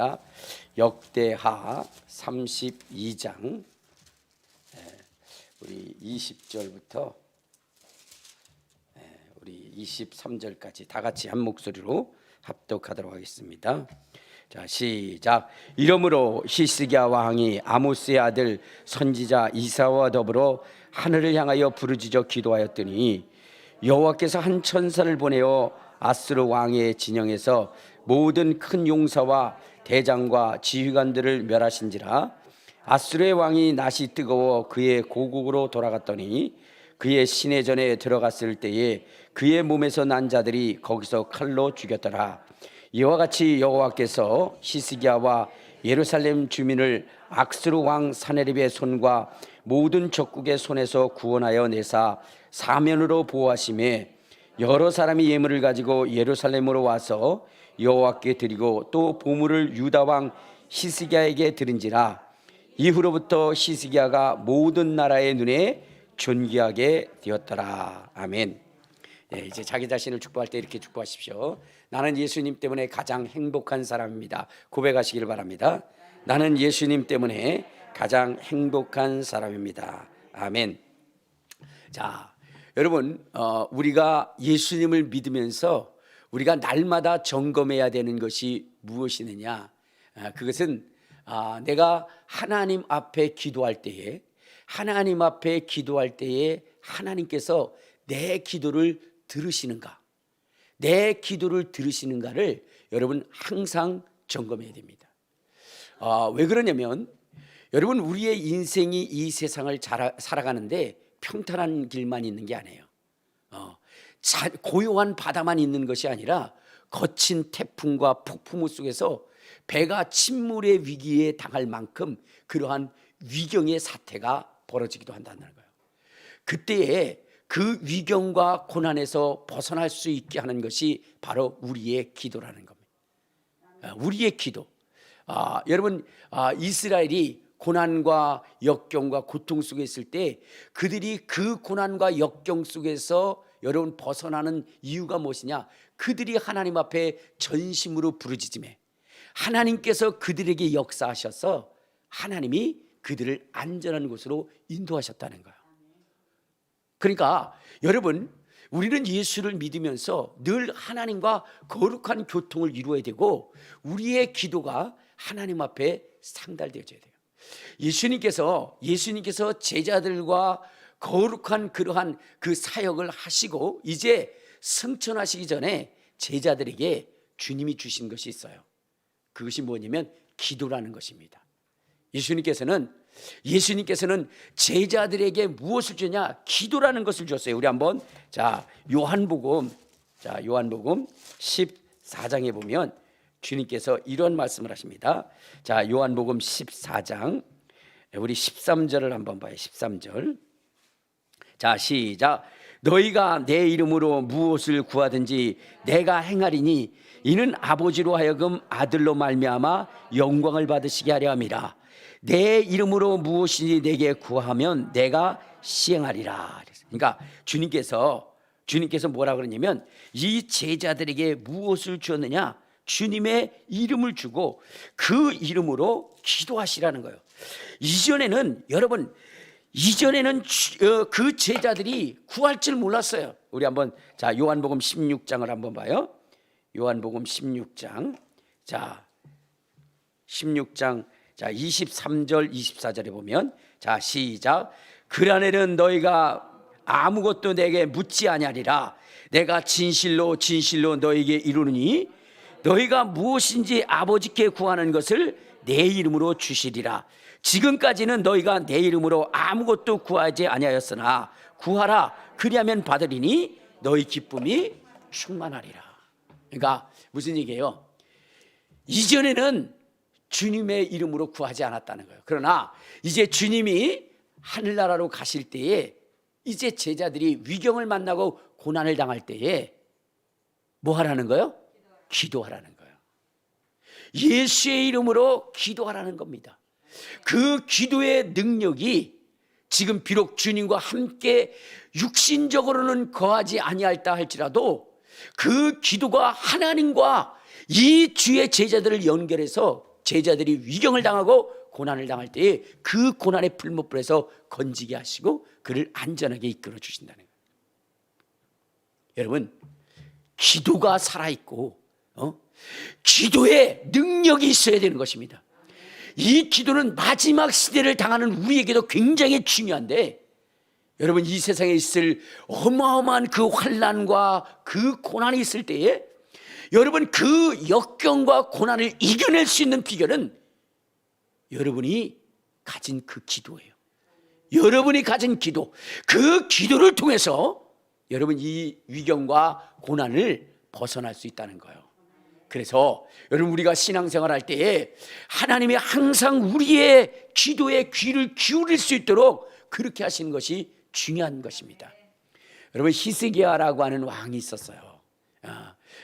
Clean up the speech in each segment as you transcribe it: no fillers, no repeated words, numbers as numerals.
하겠습니다. 역대하 32장 우리 20절부터 우리 23절까지 다 같이 한 목소리로 합독하도록 하겠습니다. 자, 시작. 이러므로 히스기야 왕이 아모스의 아들 선지자 이사야와 더불어 하늘을 향하여 부르짖어 기도하였더니 여호와께서 한 천사를 보내어 아스루 왕의 진영에서 모든 큰 용사와 대장과 지휘관들을 멸하신지라. 아스루의 왕이 낯이 뜨거워 그의 고국으로 돌아갔더니 그의 시내전에 들어갔을 때에 그의 몸에서 난 자들이 거기서 칼로 죽였더라. 이와 같이 여호와께서 히스기야와 예루살렘 주민을 악스루 왕 사네립의 손과 모든 적국의 손에서 구원하여 내사 사면으로 보호하심에 여러 사람이 예물을 가지고 예루살렘으로 와서 여호와께 드리고 또 보물을 유다 왕 히스기야에게 드린지라. 이후로부터 히스기야가 모든 나라의 눈에 존귀하게 되었더라. 아멘. 이제 자기 자신을 축복할 때 이렇게 축복하십시오. 나는 예수님 때문에 가장 행복한 사람입니다. 고백하시길 바랍니다. 나는 예수님 때문에 가장 행복한 사람입니다. 아멘. 자, 여러분, 우리가 예수님을 믿으면서 우리가 날마다 점검해야 되는 것이 무엇이느냐? 그것은 내가 하나님 앞에 기도할 때에 하나님께서 내 기도를 들으시는가? 내 기도를 들으시는가를 여러분 항상 점검해야 됩니다. 왜 그러냐면 여러분, 우리의 인생이 이 세상을 살아가는데 평탄한 길만 있는 게 아니에요. 고요한 바다만 있는 것이 아니라 거친 태풍과 폭풍우 속에서 배가 침몰의 위기에 당할 만큼 그러한 위경의 사태가 벌어지기도 한다는 거예요. 그때에 그 위경과 고난에서 벗어날 수 있게 하는 것이 바로 우리의 기도라는 겁니다. 우리의 기도. 여러분, 이스라엘이 고난과 역경과 고통 속에 있을 때 그들이 그 고난과 역경 속에서 여러분 벗어나는 이유가 무엇이냐? 그들이 하나님 앞에 전심으로 부르짖음에 하나님께서 그들에게 역사하셔서 하나님이 그들을 안전한 곳으로 인도하셨다는 거예요. 그러니까 여러분, 우리는 예수를 믿으면서 늘 하나님과 거룩한 교통을 이루어야 되고 우리의 기도가 하나님 앞에 상달되어져야 돼요. 예수님께서 제자들과 거룩한 그러한 그 사역을 하시고 이제 승천하시기 전에 제자들에게 주님이 주신 것이 있어요. 그것이 뭐냐면 기도라는 것입니다. 예수님께서는 제자들에게 무엇을 주냐? 기도라는 것을 줬어요. 우리 한번 요한복음 14장에 보면 주님께서 이런 말씀을 하십니다. 자, 요한복음 14장 우리 13절을 한번 봐요. 13절. 자, 시작. 너희가 내 이름으로 무엇을 구하든지 내가 행하리니 이는 아버지로 하여금 아들로 말미암아 영광을 받으시게 하려 함이라. 내 이름으로 무엇이든지 내게 구하면 내가 시행하리라. 그러니까 주님께서 뭐라 그러냐면 이 제자들에게 무엇을 주었느냐? 주님의 이름을 주고 그 이름으로 기도하시라는 거예요. 이전에는 그 제자들이 구할 줄 몰랐어요. 우리 한번 요한복음 16장을 한번 봐요. 요한복음 16장 23절 24절에 보면 시작. 그날에는 너희가 아무것도 내게 묻지 아니하리라. 내가 진실로 너희에게 이르노니 너희가 무엇인지 아버지께 구하는 것을 내 이름으로 주시리라. 지금까지는 너희가 내 이름으로 아무것도 구하지 아니하였으나 구하라. 그리하면 받으리니 너희 기쁨이 충만하리라. 그러니까 무슨 얘기예요? 이전에는 주님의 이름으로 구하지 않았다는 거예요. 그러나 이제 주님이 하늘나라로 가실 때에 이제 제자들이 위경을 만나고 고난을 당할 때에 뭐 하라는 거예요? 기도하라는 거예요. 예수의 이름으로 기도하라는 겁니다. 그 기도의 능력이 지금 비록 주님과 함께 육신적으로는 거하지 아니할다 할지라도 그 기도가 하나님과 이 주의 제자들을 연결해서 제자들이 위경을 당하고 고난을 당할 때에 그 고난의 풀무불에서 건지게 하시고 그를 안전하게 이끌어 주신다는 거예요. 여러분, 기도가 살아있고 기도에 능력이 있어야 되는 것입니다. 이 기도는 마지막 시대를 당하는 우리에게도 굉장히 중요한데, 여러분, 이 세상에 있을 어마어마한 그 환난과 그 고난이 있을 때에 여러분, 그 역경과 고난을 이겨낼 수 있는 비결은 여러분이 가진 그 기도예요. 여러분이 가진 기도, 그 기도를 통해서 여러분 이 위경과 고난을 벗어날 수 있다는 거예요. 그래서 여러분, 우리가 신앙생활 할 때에 하나님이 항상 우리의 기도에 귀를 기울일 수 있도록 그렇게 하시는 것이 중요한 것입니다. 여러분, 히스기야라고 하는 왕이 있었어요.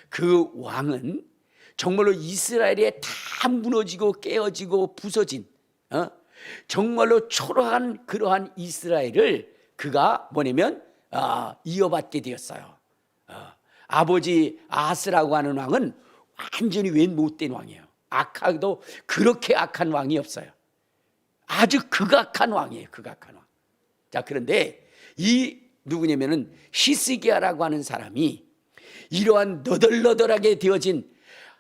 그 왕은 정말로 이스라엘에 다 무너지고 깨어지고 부서진 정말로 초라한 그러한 이스라엘을 그가 뭐냐면 이어받게 되었어요. 아버지 아하스라고 하는 왕은 완전히 웬 못된 왕이에요. 악하도 그렇게 악한 왕이 없어요. 아주 극악한 왕이에요. 극악한 왕. 자, 그런데 이 누구냐면은 히스기야라고 하는 사람이 이러한 너덜너덜하게 되어진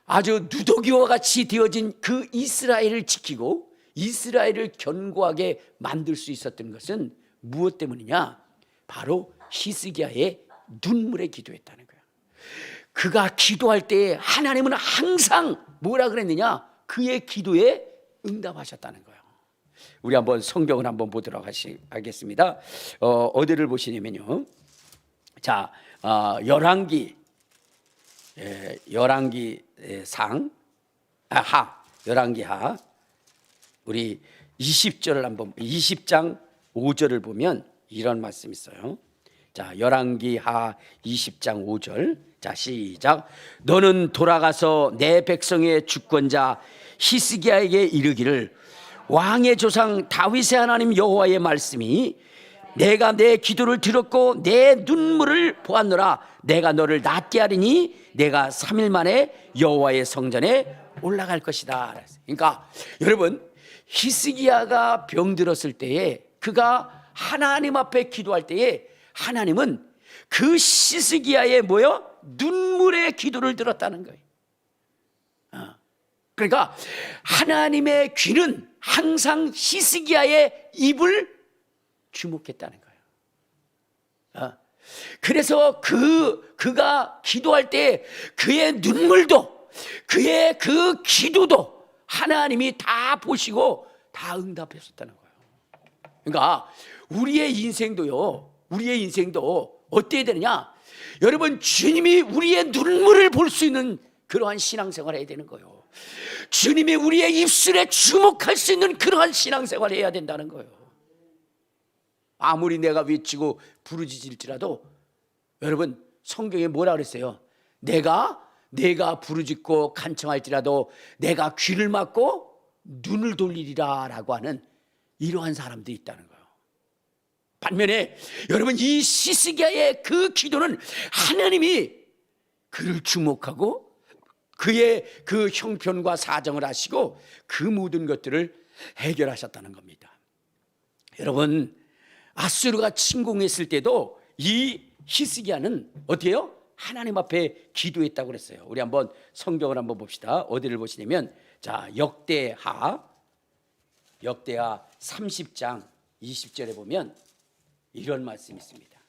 아주 누더기와 같이 되어진 그 이스라엘을 지키고 이스라엘을 견고하게 만들 수 있었던 것은 무엇 때문이냐? 바로 히스기야의 눈물의 기도였다는 거예요. 그가 기도할 때 하나님은 항상 뭐라 그랬느냐? 그의 기도에 응답하셨다는 거예요. 우리 한번 성경을 한번 보도록 하겠습니다. 어디를 보시냐면요. 자, 열왕기 하 우리 20절을 한번 20장 5절을 보면 이런 말씀이 있어요. 자, 열왕기 하 20장 5절. 자, 시작. 너는 돌아가서 내 백성의 주권자 히스기야에게 이르기를 왕의 조상 다윗의 하나님 여호와의 말씀이 내가 내 기도를 들었고 내 눈물을 보았노라. 내가 너를 낫게 하리니 내가 3일 만에 여호와의 성전에 올라갈 것이다. 그러니까 여러분, 히스기야가 병들었을 때에 그가 하나님 앞에 기도할 때에 하나님은 그 히스기야의 눈물의 기도를 들었다는 거예요. 그러니까 하나님의 귀는 항상 히스기야의 입을 주목했다는 거예요. 그래서 그가 기도할 때 그의 눈물도 그의 그 기도도 하나님이 다 보시고 다 응답했었다는 거예요. 그러니까 우리의 인생도 어때야 되느냐? 여러분, 주님이 우리의 눈물을 볼 수 있는 그러한 신앙생활을 해야 되는 거예요. 주님이 우리의 입술에 주목할 수 있는 그러한 신앙생활을 해야 된다는 거예요. 아무리 내가 외치고 부르짖을지라도 여러분, 성경에 뭐라 그랬어요? 내가 부르짖고 간청할지라도 내가 귀를 막고 눈을 돌리리라 라고 하는 이러한 사람들이 있다는 거예요. 반면에 여러분, 이 히스기야의 그 기도는 하나님이 그를 주목하고 그의 그 형편과 사정을 아시고 그 모든 것들을 해결하셨다는 겁니다. 여러분, 아수르가 침공했을 때도 이 히스기야는 어떻게 해요? 하나님 앞에 기도했다고 그랬어요. 우리 한번 성경을 한번 봅시다. 어디를 보시냐면 자, 역대하 30장 20절에 보면 이런 말씀이 있습니다.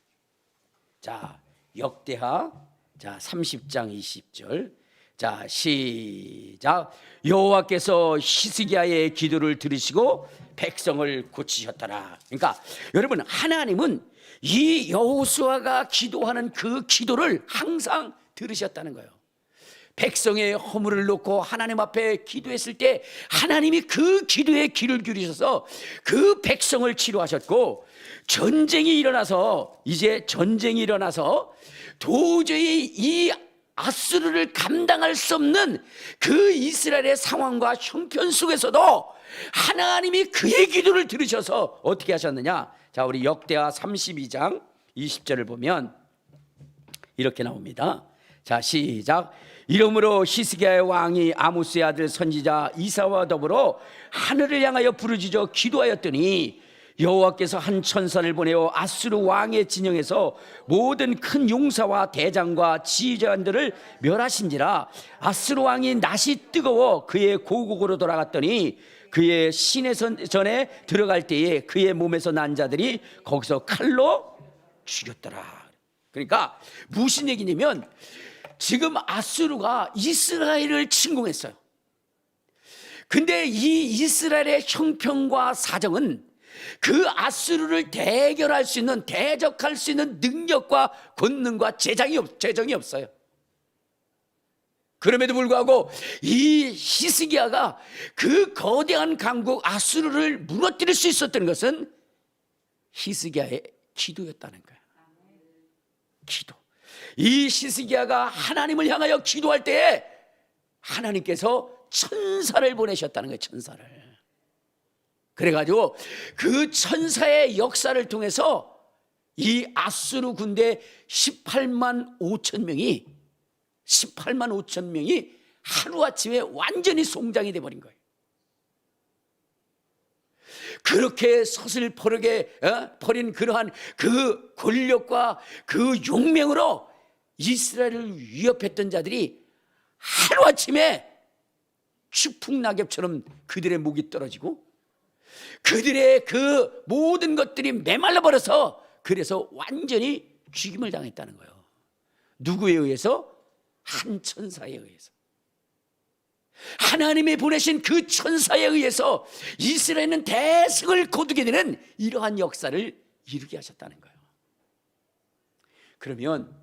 자, 역대하 30장 20절. 자, 시작. 여호와께서 히스기야의 기도를 들으시고 백성을 고치셨더라. 그러니까 여러분, 하나님은 이 여호수아가 기도하는 그 기도를 항상 들으셨다는 거예요. 백성의 허물을 놓고 하나님 앞에 기도했을 때 하나님이 그 기도에 귀를 기울이셔서 그 백성을 치료하셨고, 전쟁이 일어나서 도저히 이 아수르를 감당할 수 없는 그 이스라엘의 상황과 형편 속에서도 하나님이 그의 기도를 들으셔서 어떻게 하셨느냐? 자, 우리 역대하 32장 20절을 보면 이렇게 나옵니다. 자, 시작. 이러므로 히스기야의 왕이 아모스의 아들 선지자 이사와 더불어 하늘을 향하여 부르짖어 기도하였더니 여호와께서 한 천사를 보내어 아수르 왕의 진영에서 모든 큰 용사와 대장과 지휘관들을 멸하신지라. 아수르 왕이 낯이 뜨거워 그의 고국으로 돌아갔더니 그의 시내전에 들어갈 때에 그의 몸에서 난 자들이 거기서 칼로 죽였더라. 그러니까 무슨 얘기냐면 지금 아수르가 이스라엘을 침공했어요. 근데 이 이스라엘의 형편과 사정은 그 아수르를 대결할 수 있는, 대적할 수 있는 능력과 권능과 재정이 없어요. 그럼에도 불구하고 이 히스기야가 그 거대한 강국 아수르를 무너뜨릴 수 있었던 것은 히스기야의 기도였다는 거예요. 기도. 이 히스기야가 하나님을 향하여 기도할 때에 하나님께서 천사를 보내셨다는 거예요. 천사를. 그래가지고 그 천사의 역사를 통해서 이 아수르 군대 18만 5천 명이 하루아침에 완전히 송장이 돼버린 거예요. 그렇게 서슬퍼르게 버린 그러한 그 권력과 그 용맹으로 이스라엘을 위협했던 자들이 하루아침에 추풍낙엽처럼 그들의 목이 떨어지고 그들의 그 모든 것들이 메말라 버려서 그래서 완전히 죽임을 당했다는 거예요. 누구에 의해서? 한 천사에 의해서. 하나님이 보내신 그 천사에 의해서 이스라엘은 대승을 거두게 되는 이러한 역사를 이루게 하셨다는 거예요. 그러면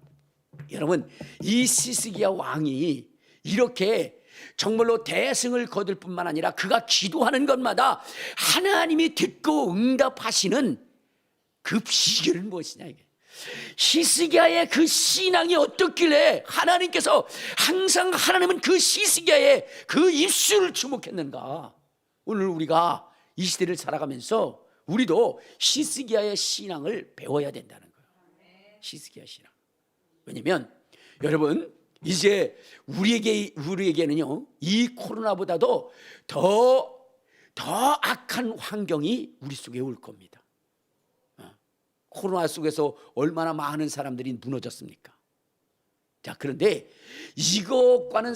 여러분, 이 히스기야 왕이 이렇게 정말로 대승을 거둘 뿐만 아니라 그가 기도하는 것마다 하나님이 듣고 응답하시는 그 비결은 무엇이냐, 이게. 히스기야의 그 신앙이 어떻길래 하나님께서 항상 하나님은 그 히스기야의 그 입술을 주목했는가. 오늘 우리가 이 시대를 살아가면서 우리도 히스기야의 신앙을 배워야 된다는 거예요. 히스기야 신앙. 왜냐면 여러분, 이제 우리에게는요, 이 코로나보다도 더 악한 환경이 우리 속에 올 겁니다. 코로나 속에서 얼마나 많은 사람들이 무너졌습니까? 자, 그런데 이것과는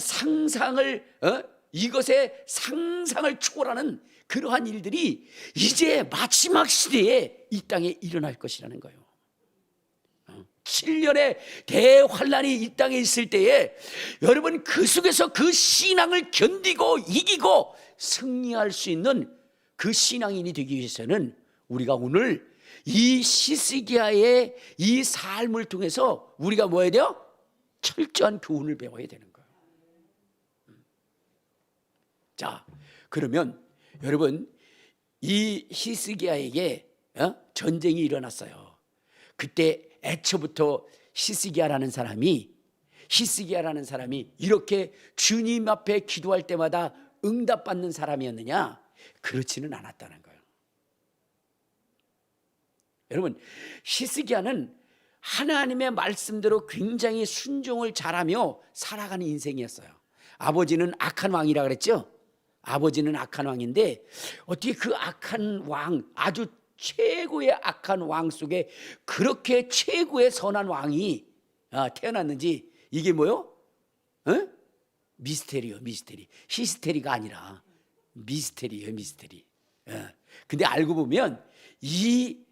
이것의 상상을 초월하는 그러한 일들이 이제 마지막 시대에 이 땅에 일어날 것이라는 거예요. 7년의 대환란이 이 땅에 있을 때에 여러분, 그 속에서 그 신앙을 견디고 이기고 승리할 수 있는 그 신앙인이 되기 위해서는 우리가 오늘 이 히스기야의 이 삶을 통해서 우리가 뭐 해야 돼요? 철저한 교훈을 배워야 되는 거예요. 자, 그러면 여러분, 이 히스기야에게 전쟁이 일어났어요. 그때 애초부터 히스기야라는 사람이 이렇게 주님 앞에 기도할 때마다 응답받는 사람이었느냐? 그렇지는 않았다는 거예요. 여러분, 히스기야는 하나님의 말씀대로 굉장히 순종을 잘하며 살아가는 인생이었어요. 아버지는 악한 왕이라 그랬죠? 아버지는 악한 왕인데 어떻게 그 악한 왕, 아주 최고의 악한 왕 속에 그렇게 최고의 선한 왕이 태어났는지, 이게 뭐요? 미스테리요, 미스테리. 히스테리가 아니라 미스테리예요, 미스테리. 근데 알고 보면 이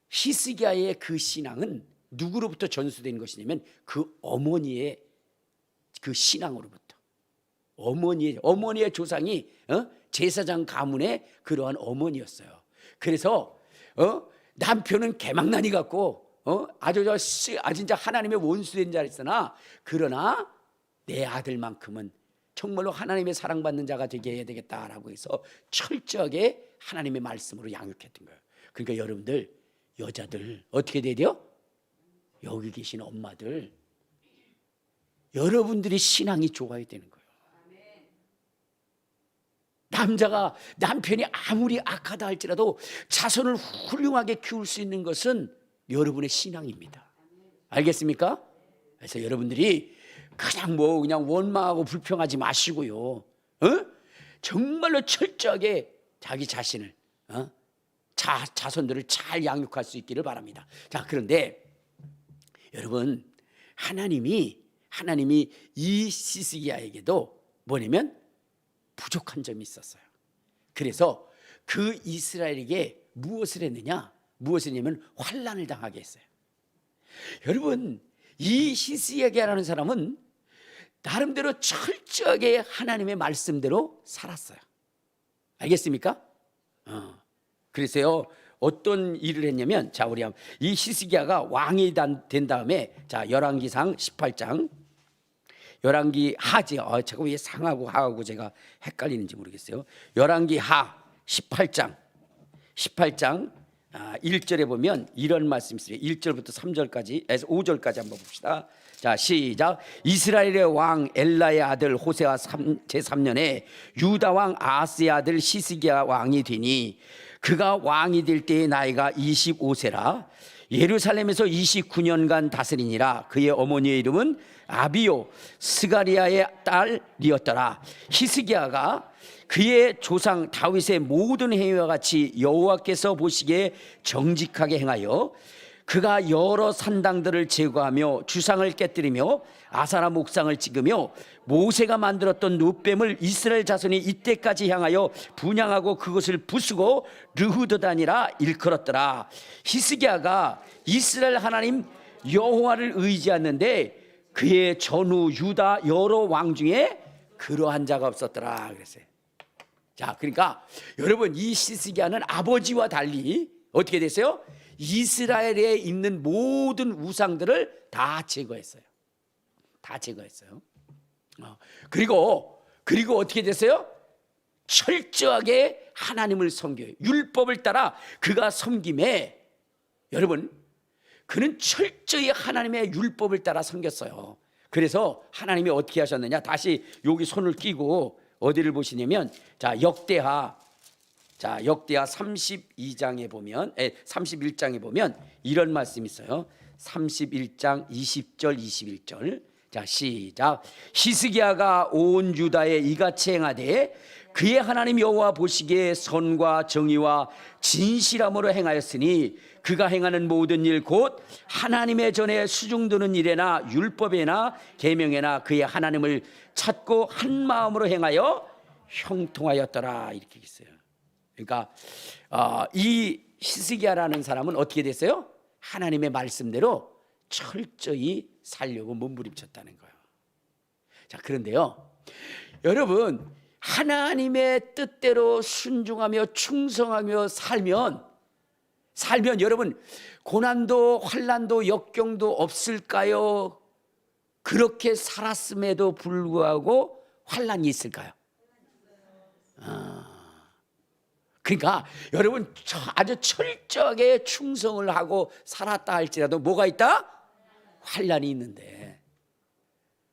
히스기야의 그 신앙은 누구로부터 전수된 것이냐면 그 어머니의 그 신앙으로부터. 어머니의 조상이 제사장 가문의 그러한 어머니였어요. 그래서 남편은 개망나니 같고 아주 진짜 하나님의 원수된 자였으나, 그러나 내 아들만큼은 정말로 하나님의 사랑받는 자가 되게 해야 되겠다라고 해서 철저하게 하나님의 말씀으로 양육했던 거예요. 그러니까 여러분들, 여자들 어떻게 돼야 돼요? 여기 계신 엄마들, 여러분들이 신앙이 좋아야 되는 거예요. 남편이 아무리 악하다 할지라도 자손을 훌륭하게 키울 수 있는 것은 여러분의 신앙입니다. 알겠습니까? 그래서 여러분들이 그냥 원망하고 불평하지 마시고요. 정말로 철저하게 자기 자신을 자손들을 잘 양육할 수 있기를 바랍니다. 자, 그런데 여러분, 하나님이 이 시스기야에게도 뭐냐면 부족한 점이 있었어요. 그래서 그 이스라엘에게 무엇을 했냐면 환난을 당하게 했어요. 여러분, 이 시스기야라는 사람은 나름대로 철저하게 하나님의 말씀대로 살았어요. 알겠습니까? 그래서요, 어떤 일을 했냐면, 자, 우리 이 시스기야가 왕이 된 다음에, 자, 열왕기상 18장, 열왕기 하지, 제가 왜 상하고 하하고 제가 헷갈리는지 모르겠어요. 열왕기 하 18장 1절에 보면 이런 말씀이 있어요. 1절부터 3절까지, 5절까지 한번 봅시다. 자, 시작. 이스라엘의 왕 엘라의 아들 호세아 제3년에 유다 왕 아하스의 아들 시스기야 왕이 되니 그가 왕이 될 때의 나이가 25세라. 예루살렘에서 29년간 다스리니라. 그의 어머니의 이름은 아비요 스가리아의 딸이었더라. 히스기야가 그의 조상 다윗의 모든 행위와 같이 여호와께서 보시기에 정직하게 행하여 그가 여러 산당들을 제거하며 주상을 깨뜨리며 아사라 목상을 찍으며 모세가 만들었던 룻뱀을 이스라엘 자손이 이때까지 향하여 분향하고 그것을 부수고 르후드단이라 일컬었더라. 히스기야가 이스라엘 하나님 여호와를 의지하는데 그의 전후 유다 여러 왕 중에 그러한 자가 없었더라 그랬어요. 자, 그러니까 여러분, 이 시스기야는 아버지와 달리 어떻게 됐어요? 이스라엘에 있는 모든 우상들을 다 제거했어요. 그리고 어떻게 됐어요? 철저하게 하나님을 섬겨요. 율법을 따라 그가 섬김에, 여러분, 그는 철저히 하나님의 율법을 따라 섬겼어요. 그래서 하나님이 어떻게 하셨느냐? 다시 여기 손을 끼고 어디를 보시냐면, 자, 역대하 32장에 보면, 31장에 보면 이런 말씀이 있어요. 31장 20절 21절. 자, 시작. 히스기야가 온 유다에 이같이 행하되 그의 하나님 여호와 보시기에 선과 정의와 진실함으로 행하였으니 그가 행하는 모든 일 곧 하나님의 전에 수중드는 일에나 율법에나 계명에나 그의 하나님을 찾고 한 마음으로 행하여 형통하였더라. 이렇게 있어요. 그러니까 이 히스기야라는 사람은 어떻게 됐어요? 하나님의 말씀대로 철저히 살려고 몸부림쳤다는 거예요. 자, 그런데요, 여러분, 하나님의 뜻대로 순종하며 충성하며 살면 여러분, 고난도 환난도 역경도 없을까요? 그렇게 살았음에도 불구하고 환난이 있을까요? 그러니까 여러분, 아주 철저하게 충성을 하고 살았다 할지라도 뭐가 있다? 환난이 있는데,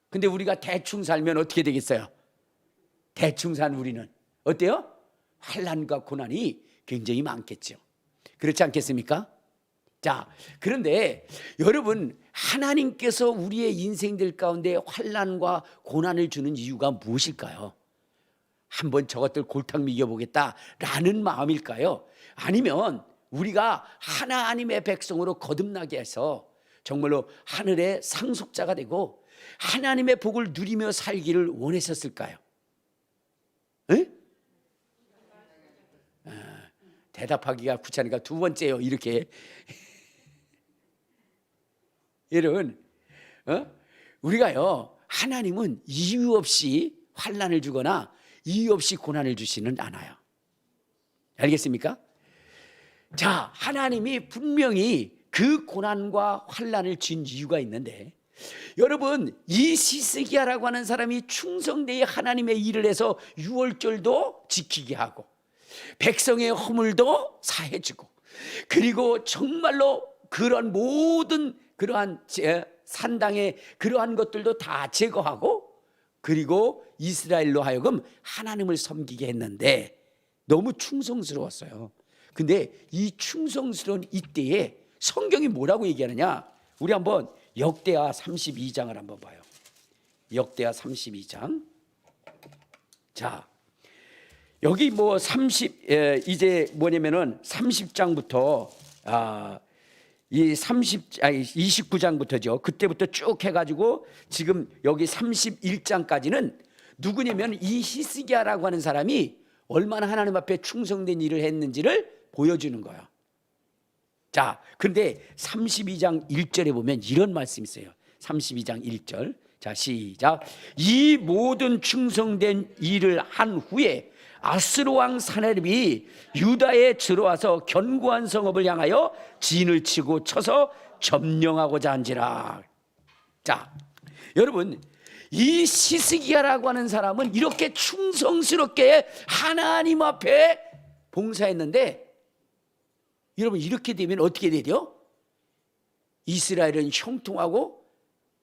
근데 우리가 대충 살면 어떻게 되겠어요? 대충 산 우리는 어때요? 환난과 고난이 굉장히 많겠죠. 그렇지 않겠습니까? 자, 그런데 여러분, 하나님께서 우리의 인생들 가운데 환난과 고난을 주는 이유가 무엇일까요? 한번 저것들 골탕 먹여보겠다라는 마음일까요? 아니면 우리가 하나님의 백성으로 거듭나게 해서 정말로 하늘의 상속자가 되고 하나님의 복을 누리며 살기를 원했었을까요? 에? 대답하기가 귀찮으니까 두 번째요. 이렇게 여러분, 우리가요, 하나님은 이유 없이 환난을 주거나 이유 없이 고난을 주시는 않아요. 알겠습니까? 자, 하나님이 분명히 그 고난과 환난을 준 이유가 있는데, 여러분, 이 시스기야라고 하는 사람이 충성되이 하나님의 일을 해서 유월절도 지키게 하고 백성의 허물도 사해주고, 그리고 정말로 그런 모든 그러한 산당의 그러한 것들도 다 제거하고, 그리고 이스라엘로 하여금 하나님을 섬기게 했는데 너무 충성스러웠어요. 근데 이 충성스러운 이때에 성경이 뭐라고 얘기하느냐? 우리 한번 역대하 32장을 한번 봐요. 역대하 32장. 자, 여기 뭐 30 이제 뭐냐면은 30장부터 이 29장부터죠. 그때부터 쭉 해가지고 지금 여기 31장까지는 누구냐면 이 히스기야라고 하는 사람이 얼마나 하나님 앞에 충성된 일을 했는지를 보여주는 거예요. 자, 그런데 32장 1절에 보면 이런 말씀이 있어요. 32장 1절. 자, 시작. 이 모든 충성된 일을 한 후에 아스루 왕 사네립이 유다에 들어와서 견고한 성읍을 향하여 진을 치고 쳐서 점령하고자 한지라. 자, 여러분, 이 히스기야라고 하는 사람은 이렇게 충성스럽게 하나님 앞에 봉사했는데, 여러분 이렇게 되면 어떻게 되죠? 이스라엘은 형통하고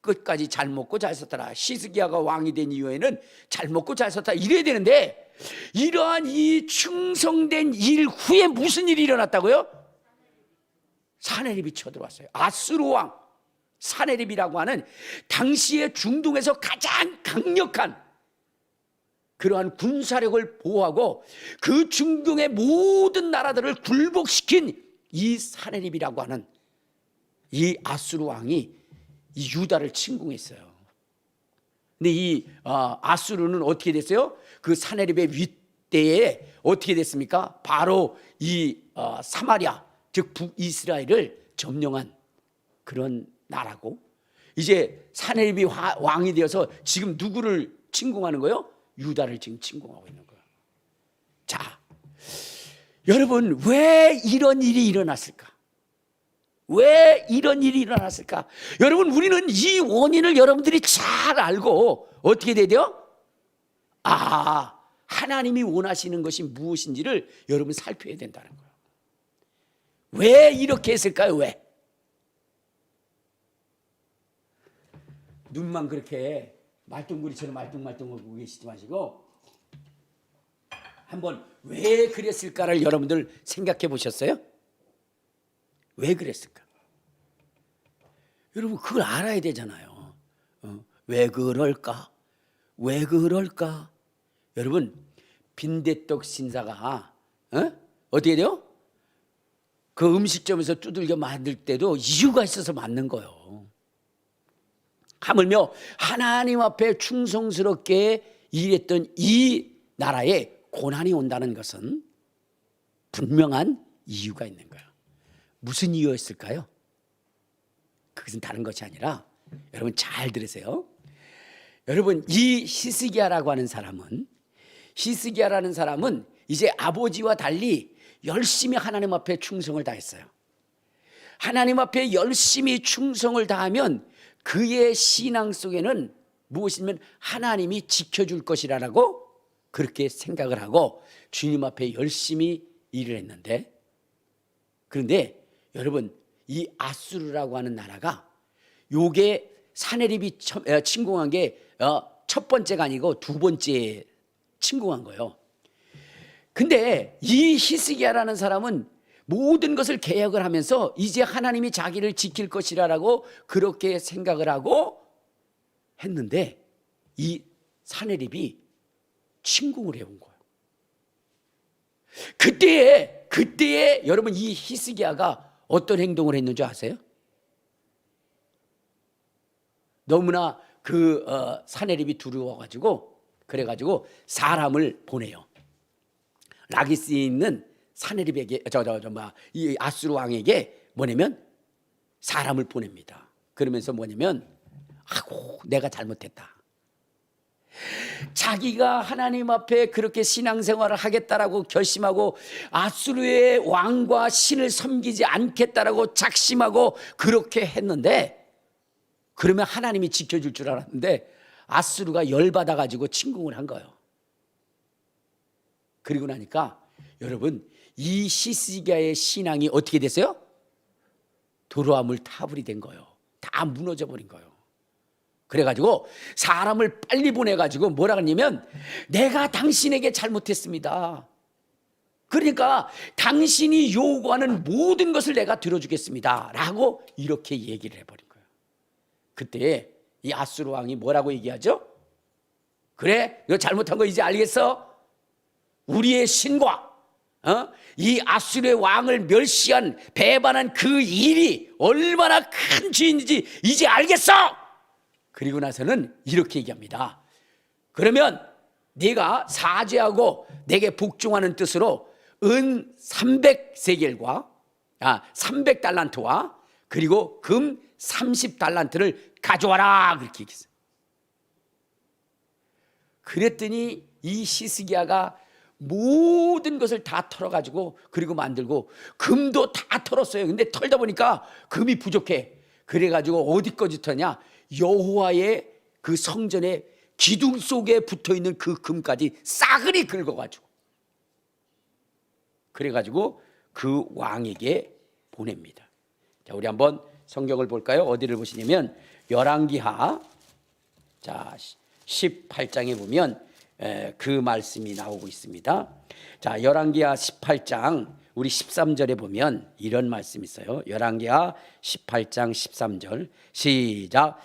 끝까지 잘 먹고 잘 썼더라. 히스기야가 왕이 된 이후에는 잘 먹고 잘 썼다 이래야 되는데, 이러한 이 충성된 일 후에 무슨 일이 일어났다고요? 사네립이 쳐들어왔어요. 아수르 왕 사네립이라고 하는 당시에 중동에서 가장 강력한 그러한 군사력을 보호하고 그 중동의 모든 나라들을 굴복시킨 이 사네립이라고 하는 이 아수르 왕이 이 유다를 침공했어요. 근데 이 아수르는 어떻게 됐어요? 그 사네립의 윗대에 어떻게 됐습니까? 바로 이 사마리아, 즉 북이스라엘을 점령한 그런 나라고, 이제 사네립이 왕이 되어서 지금 누구를 침공하는 거예요? 유다를 지금 침공하고 있는 거예요. 자, 여러분 왜 이런 일이 일어났을까? 왜 이런 일이 일어났을까? 여러분, 우리는 이 원인을 여러분들이 잘 알고 어떻게 돼야 돼요? 하나님이 원하시는 것이 무엇인지를 여러분 살펴야 된다는 거예요. 왜 이렇게 했을까요? 왜? 눈만 그렇게 말똥구리처럼 말똥말똥하고 계시지 마시고 한번 왜 그랬을까를 여러분들 생각해 보셨어요? 왜 그랬을까? 여러분 그걸 알아야 되잖아요. 왜 그럴까? 왜 그럴까? 여러분 빈대떡 신사가 어떻게 돼요? 그 음식점에서 두들겨 만들 때도 이유가 있어서 만든 거예요. 하물며 하나님 앞에 충성스럽게 일했던 이 나라에 고난이 온다는 것은 분명한 이유가 있는 거예요. 무슨 이유였을까요? 그것은 다른 것이 아니라, 여러분 잘 들으세요. 여러분 이 히스기야라고 하는 사람은, 히스기야라는 사람은 이제 아버지와 달리 열심히 하나님 앞에 충성을 다했어요. 하나님 앞에 열심히 충성을 다하면 그의 신앙 속에는 무엇이냐면 하나님이 지켜줄 것이라고 그렇게 생각을 하고 주님 앞에 열심히 일을 했는데, 그런데 여러분 이 아수르라고 하는 나라가 요게 사네립이 침공한 게 첫 번째가 아니고 두 번째 침공한 거예요. 근데 이 히스기야라는 사람은 모든 것을 계획을 하면서 이제 하나님이 자기를 지킬 것이라고 그렇게 생각을 하고 했는데 이 사네립이 침공을 해온 거예요. 그때에 여러분 이 히스기야가 어떤 행동을 했는지 아세요? 너무나 그 사네립이 두려워가지고 그래가지고 사람을 보내요. 라기스에 있는 사네립에게 이 아수르 왕에게 뭐냐면 사람을 보냅니다. 그러면서 뭐냐면 내가 잘못했다. 자기가 하나님 앞에 그렇게 신앙생활을 하겠다라고 결심하고 아수르의 왕과 신을 섬기지 않겠다라고 작심하고 그렇게 했는데, 그러면 하나님이 지켜줄 줄 알았는데 아수르가 열받아가지고 침공을 한 거예요. 그리고 나니까 여러분 이 히스기야의 신앙이 어떻게 됐어요? 도로아물 타불이 된 거예요. 다 무너져 버린 거예요. 그래가지고 사람을 빨리 보내가지고 뭐라 그러냐면 내가 당신에게 잘못했습니다. 그러니까 당신이 요구하는 모든 것을 내가 들어주겠습니다 라고 이렇게 얘기를 해버린 거예요. 그때 이 아수르 왕이 뭐라고 얘기하죠? 그래, 너 잘못한 거 이제 알겠어? 우리의 신과 이 아수르의 왕을 멸시한 배반한 그 일이 얼마나 큰 죄인지 이제 알겠어? 그리고 나서는 이렇게 얘기합니다. 그러면 네가 사죄하고 내게 복종하는 뜻으로 은 300세겔과 300달란트와 그리고 금 30달란트를 가져와라 그렇게 얘기했어요. 그랬더니 이 히스기야가 모든 것을 다 털어가지고 그리고 만들고 금도 다 털었어요. 근데 털다 보니까 금이 부족해. 그래가지고 어디까지 털냐? 여호와의 그 성전에 기둥 속에 붙어있는 그 금까지 싸그리 긁어가지고 그래가지고 그 왕에게 보냅니다. 자, 우리 한번 성경을 볼까요? 어디를 보시냐면 열왕기하 18장에 보면 그 말씀이 나오고 있습니다. 자, 열왕기하 18장 우리 13절에 보면 이런 말씀이 있어요. 열왕기하 18장 13절 시작.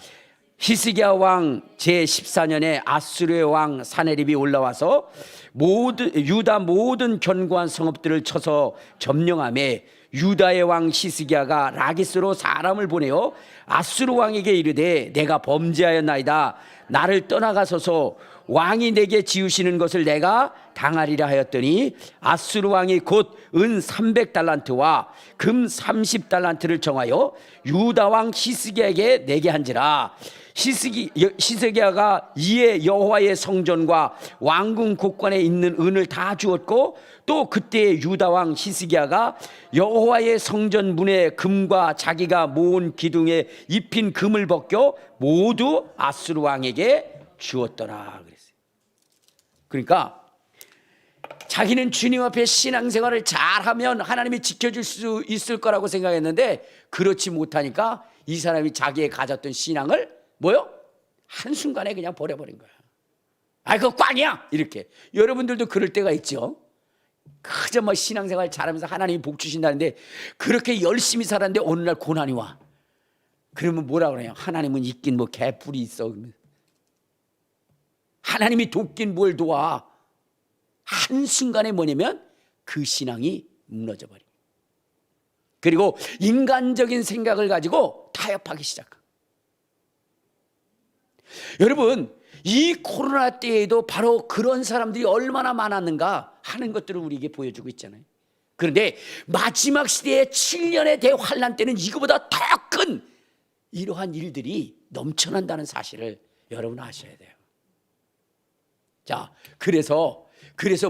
히스기야 왕 제14년에 아수르의 왕 사네립이 올라와서 유다 모든 견고한 성읍들을 쳐서 점령하며 유다의 왕 히스기야가 라기스로 사람을 보내어 아수르 왕에게 이르되 내가 범죄하였나이다. 나를 떠나가소서. 왕이 내게 지으시는 것을 내가 당하리라 하였더니 아수르 왕이 곧 은 300달란트와 금 30달란트를 정하여 유다 왕 히스기야에게 내게 한지라. 히스기야가 이에 여호와의 성전과 왕궁 곳간에 있는 은을 다 주었고 또 그때 유다 왕 히스기야가 여호와의 성전 문의 금과 자기가 모은 기둥에 입힌 금을 벗겨 모두 아수르 왕에게 주었더라 그랬어요. 그러니까 자기는 주님 앞에 신앙생활을 잘하면 하나님이 지켜줄 수 있을 거라고 생각했는데 그렇지 못하니까 이 사람이 자기의 가졌던 신앙을 뭐요? 한순간에 그냥 버려버린 거야. 아, 그거 꽝이야 이렇게. 여러분들도 그럴 때가 있죠. 그저 뭐 신앙생활 잘하면서 하나님이 복 주신다는데 그렇게 열심히 살았는데 어느 날 고난이 와. 그러면 뭐라 그래요? 하나님은 있긴 뭐 개뿔이 있어. 하나님이 돕긴 뭘 도와. 한순간에 뭐냐면 그 신앙이 무너져 버려. 그리고 인간적인 생각을 가지고 타협하기 시작합니다. 여러분, 이 코로나 때에도 바로 그런 사람들이 얼마나 많았는가 하는 것들을 우리에게 보여주고 있잖아요. 그런데 마지막 시대의 7년의 대환란 때는 이거보다 더 큰 이러한 일들이 넘쳐난다는 사실을 여러분 아셔야 돼요. 자, 그래서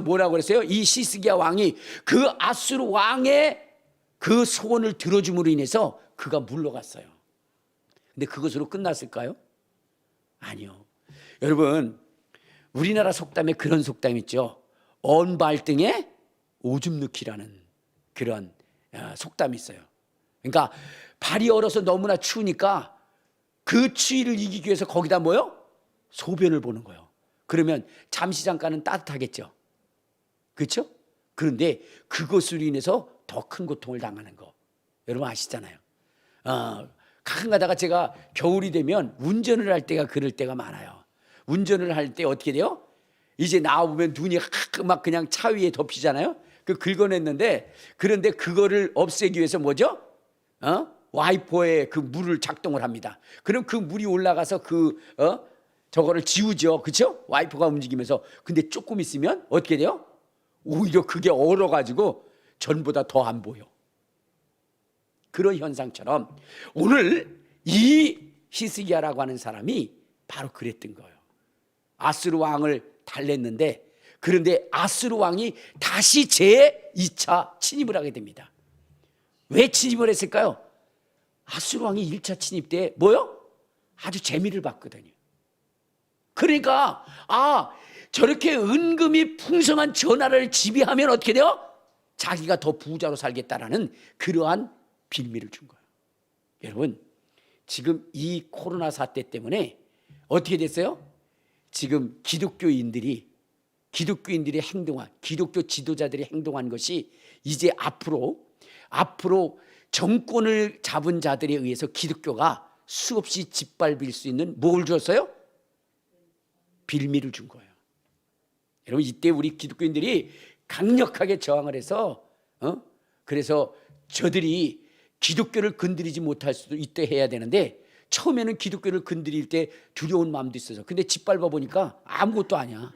뭐라고 그랬어요? 이 히스기야 왕이 그 아수르 왕의 그 소원을 들어줌으로 인해서 그가 물러갔어요. 근데 그것으로 끝났을까요? 아니요. 여러분, 우리나라 속담에 그런 속담 있죠. 언 발등에 오줌 넣기라는 그런 속담이 있어요. 그러니까 발이 얼어서 너무나 추우니까 그 추위를 이기기 위해서 거기다 뭐요? 소변을 보는 거예요. 그러면 잠시 잠깐은 따뜻하겠죠. 그렇죠? 그런데 그것으로 인해서 더 큰 고통을 당하는 거 여러분 아시잖아요. 가끔 가다가 제가 겨울이 되면 운전을 할 때가 그럴 때가 많아요. 운전을 할 때 어떻게 돼요? 이제 나와보면 눈이 막 그냥 차 위에 덮이잖아요. 그 긁어냈는데 그런데 그거를 없애기 위해서 뭐죠? 와이퍼에 그 물을 작동을 합니다. 그럼 그 물이 올라가서 저거를 지우죠. 그렇죠? 와이퍼가 움직이면서. 근데 조금 있으면 어떻게 돼요? 오히려 그게 얼어가지고 전보다 더 안 보여. 그런 현상처럼 오늘 이 히스기야라고 하는 사람이 바로 그랬던 거예요. 아수르 왕을 달랬는데 그런데 아수르 왕이 다시 제2차 침입을 하게 됩니다. 왜 침입을 했을까요? 아수르 왕이 1차 침입 때 뭐요? 아주 재미를 봤거든요. 그러니까 저렇게 은금이 풍성한 전하를 지배하면 어떻게 돼요? 자기가 더 부자로 살겠다라는 그러한 빌미를 준 거예요. 여러분, 지금 이 코로나 사태 때문에 어떻게 됐어요? 지금 기독교인들이 행동한, 기독교 지도자들이 행동한 것이 이제 앞으로 정권을 잡은 자들에 의해서 기독교가 수없이 짓밟을 수 있는 뭘 줬어요? 빌미를 준 거예요. 여러분, 이때 우리 기독교인들이 강력하게 저항을 해서 그래서 저들이 기독교를 건드리지 못할 수도 이때 해야 되는데, 처음에는 기독교를 건드릴 때 두려운 마음도 있어서, 근데 짓밟아 보니까 아무것도 아니야.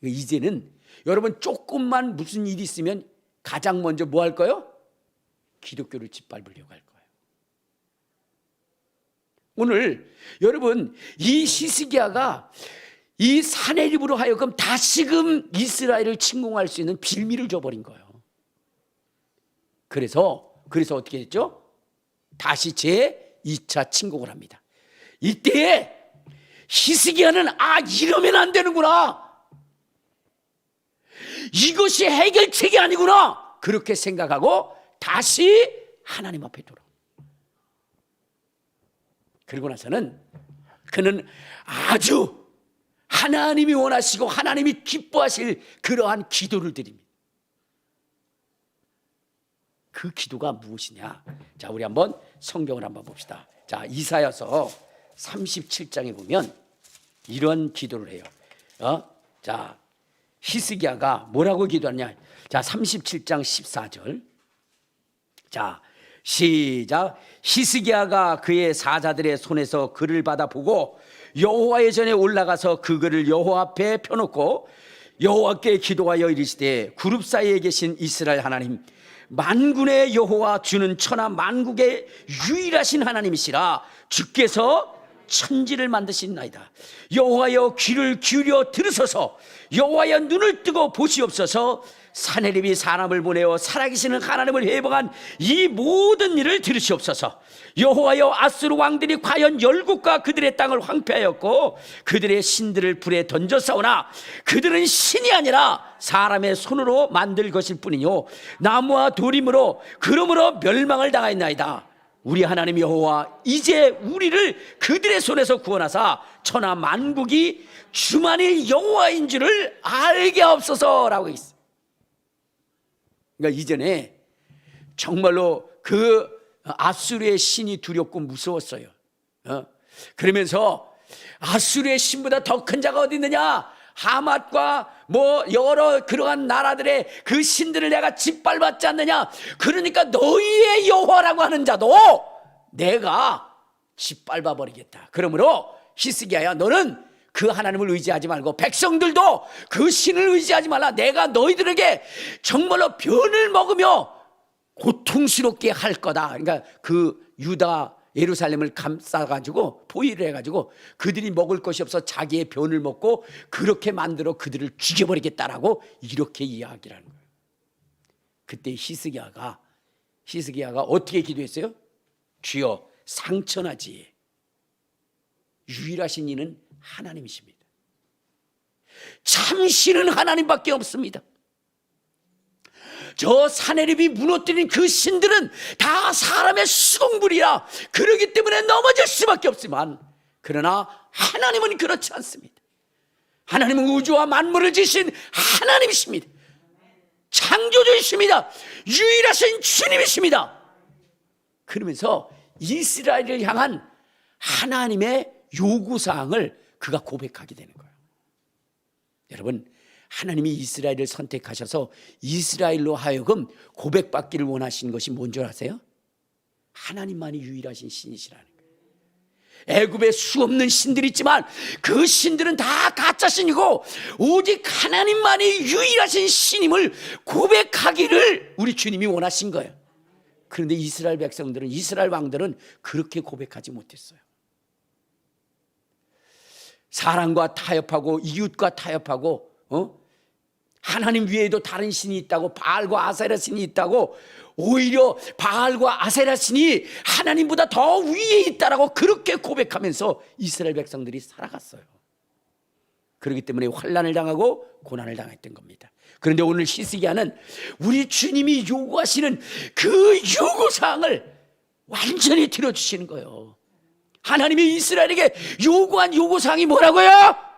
이제는 여러분, 조금만 무슨 일이 있으면 가장 먼저 뭐 할 거예요? 기독교를 짓밟으려고 할 거예요. 오늘 여러분, 이 히스기야가 이 사내립으로 하여금 다시금 이스라엘을 침공할 수 있는 빌미를 줘버린 거예요. 그래서 어떻게 됐죠? 다시 제2차 침공을 합니다. 이때 히스기야는 이러면 안 되는구나, 이것이 해결책이 아니구나, 그렇게 생각하고 다시 하나님 앞에 돌아. 그리고 나서는 그는 아주 하나님이 원하시고 하나님이 기뻐하실 그러한 기도를 드립니다. 그 기도가 무엇이냐? 자, 우리 한번 성경을 한번 봅시다. 자, 이사야서 37장에 보면 이런 기도를 해요. 자, 히스기야가 뭐라고 기도하냐? 자, 37장 14절. 자, 시작. 히스기야가 그의 사자들의 손에서 글을 받아 보고 여호와의 전에 올라가서 그 글을 여호와 앞에 펴놓고 여호와께 기도하여 이르시되, 그룹 사이에 계신 이스라엘 하나님, 만군의 여호와 주는 천하 만국의 유일하신 하나님이시라. 주께서 천지를 만드신나이다. 여호와여, 귀를 기울여 들으소서. 여호와여, 눈을 뜨고 보시옵소서. 사내립이 사람을 보내어 살아계시는 하나님을 회방한 이 모든 일을 들으시옵소서. 여호와여, 아수르 왕들이 과연 열국과 그들의 땅을 황폐하였고 그들의 신들을 불에 던졌사오나 그들은 신이 아니라 사람의 손으로 만들 것일 뿐이요 나무와 돌이므로 그러므로 멸망을 당하였나이다. 우리 하나님 여호와, 이제 우리를 그들의 손에서 구원하사 천하 만국이 주만이 여호와인 줄을 알게 하옵소서라고 있어요. 그러니까 이전에 정말로 그 아수르의 신이 두렵고 무서웠어요. 그러면서 아수르의 신보다 더 큰 자가 어디 있느냐? 하맛과 뭐 여러 그러한 나라들의 그 신들을 내가 짓밟았지 않느냐? 그러니까 너희의 여호와라고 하는 자도 내가 짓밟아 버리겠다. 그러므로 히스기야야, 너는 그 하나님을 의지하지 말고 백성들도 그 신을 의지하지 말라. 내가 너희들에게 정말로 변을 먹으며 고통스럽게 할 거다. 그러니까 그 유다 예루살렘을 감싸가지고 포위를 해가지고 그들이 먹을 것이 없어 자기의 변을 먹고 그렇게 만들어 그들을 죽여버리겠다라고 이렇게 이야기를 하는 거예요. 그때 히스기야가 어떻게 기도했어요? 주여, 상천하지 유일하신 이는 하나님이십니다. 참신은 하나님밖에 없습니다. 저 사내립이 무너뜨린 그 신들은 다 사람의 수공불이라 그러기 때문에 넘어질 수밖에 없지만, 그러나 하나님은 그렇지 않습니다. 하나님은 우주와 만물을 지으신 하나님이십니다. 창조주이십니다. 유일하신 주님이십니다. 그러면서 이스라엘을 향한 하나님의 요구사항을 그가 고백하게 되는 거예요. 여러분, 하나님이 이스라엘을 선택하셔서 이스라엘로 하여금 고백받기를 원하신 것이 뭔 줄 아세요? 하나님만이 유일하신 신이시라는 거예요. 애굽에 수없는 신들이 있지만 그 신들은 다 가짜 신이고 오직 하나님만이 유일하신 신임을 고백하기를 우리 주님이 원하신 거예요. 그런데 이스라엘 백성들은, 이스라엘 왕들은 그렇게 고백하지 못했어요. 사람과 타협하고 이웃과 타협하고 하나님 외에도 다른 신이 있다고, 바알과 아세라 신이 있다고, 오히려 바알과 아세라 신이 하나님보다 더 위에 있다라고 그렇게 고백하면서 이스라엘 백성들이 살아갔어요. 그렇기 때문에 환난을 당하고 고난을 당했던 겁니다. 그런데 오늘 히스기야는 우리 주님이 요구하시는 그 요구사항을 완전히 들어주시는 거예요. 하나님이 이스라엘에게 요구한 요구사항이 뭐라고요?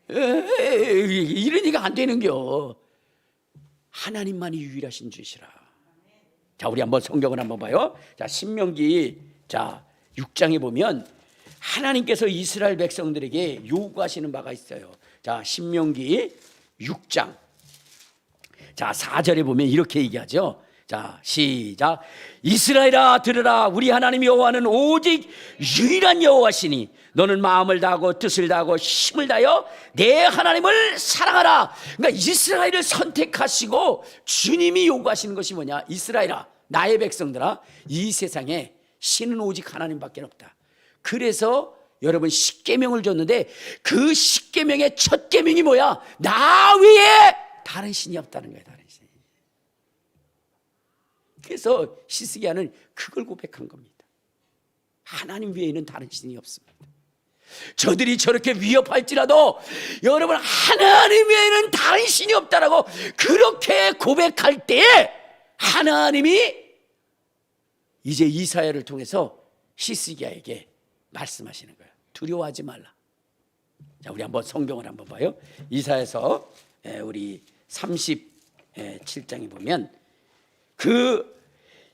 이러니까 안 되는겨. 하나님만이 유일하신 주시라. 자, 우리 한번 성경을 한번 봐요. 자, 신명기 6장에 보면 하나님께서 이스라엘 백성들에게 요구하시는 바가 있어요. 자, 신명기 6장. 자, 4절에 보면 이렇게 얘기하죠. 자, 시작. 이스라엘아 들으라. 우리 하나님 여호와는 오직 유일한 여호와시니 너는 마음을 다하고 뜻을 다하고 힘을 다하여 내 하나님을 사랑하라. 그러니까 이스라엘을 선택하시고 주님이 요구하시는 것이 뭐냐? 이스라엘아, 나의 백성들아, 이 세상에 신은 오직 하나님밖에 없다. 그래서 여러분 십계명을 줬는데 그 십계명의 첫 계명이 뭐야? 나 외에 다른 신이 없다는 거예요. 다른 신. 그래서 히스기야는 그걸 고백한 겁니다. 하나님 외에는 다른 신이 없습니다. 저들이 저렇게 위협할지라도 여러분 하나님 외에는 다른 신이 없다라고 그렇게 고백할 때 하나님이 이제 이사야를 통해서 히스기야에게 말씀하시는 거예요. 두려워하지 말라. 자, 우리 한번 성경을 한번 봐요. 이사야서 우리 37장에 보면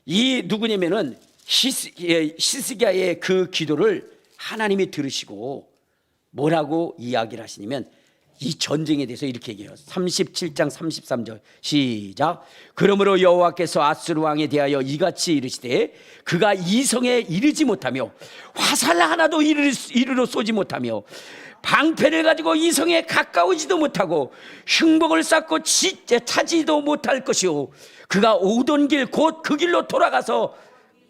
이 누구냐면은 히스기야의 그 기도를 하나님이 들으시고 뭐라고 이야기를 하시냐면 이 전쟁에 대해서 이렇게 얘기해요. 37장 33절 시작. 그러므로 여호와께서 아수르 왕에 대하여 이같이 이르시되 그가 이성에 이르지 못하며 화살 하나도 이르러 쏘지 못하며 방패를 가지고 이성에 가까우지도 못하고 흉복을 쌓고 차지도 못할 것이요 그가 오던 길 곧 그 길로 돌아가서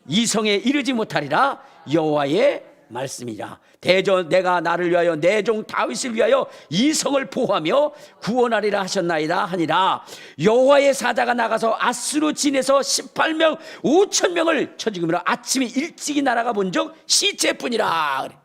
이성에 이르지 못하리라. 여호와의 말씀이라. 대저 내가 나를 위하여 내 종 다윗을 위하여 이 성을 보호하며 구원하리라 하셨나이다 하니라. 여호와의 사자가 나가서 아수르 진에서 18명 5천 명을 쳐 죽이므로 아침에 일찍이 날아가 본 적 시체뿐이라.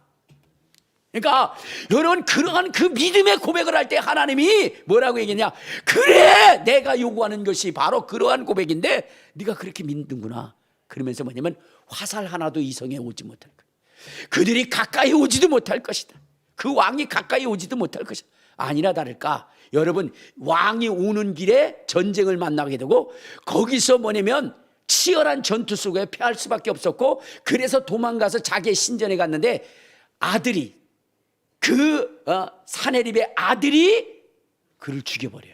그러니까 여러분 그러한 그 믿음의 고백을 할 때 하나님이 뭐라고 얘기했냐? 그래, 내가 요구하는 것이 바로 그러한 고백인데 네가 그렇게 믿는구나. 그러면서 뭐냐면 화살 하나도 이 성에 오지 못할 거야. 그들이 가까이 오지도 못할 것이다. 그 왕이 가까이 오지도 못할 것이다. 아니나 다를까 여러분 왕이 오는 길에 전쟁을 만나게 되고 거기서 뭐냐면 치열한 전투 속에 패할 수밖에 없었고 그래서 도망가서 자기의 신전에 갔는데 아들이 사네립의 아들이 그를 죽여버려요.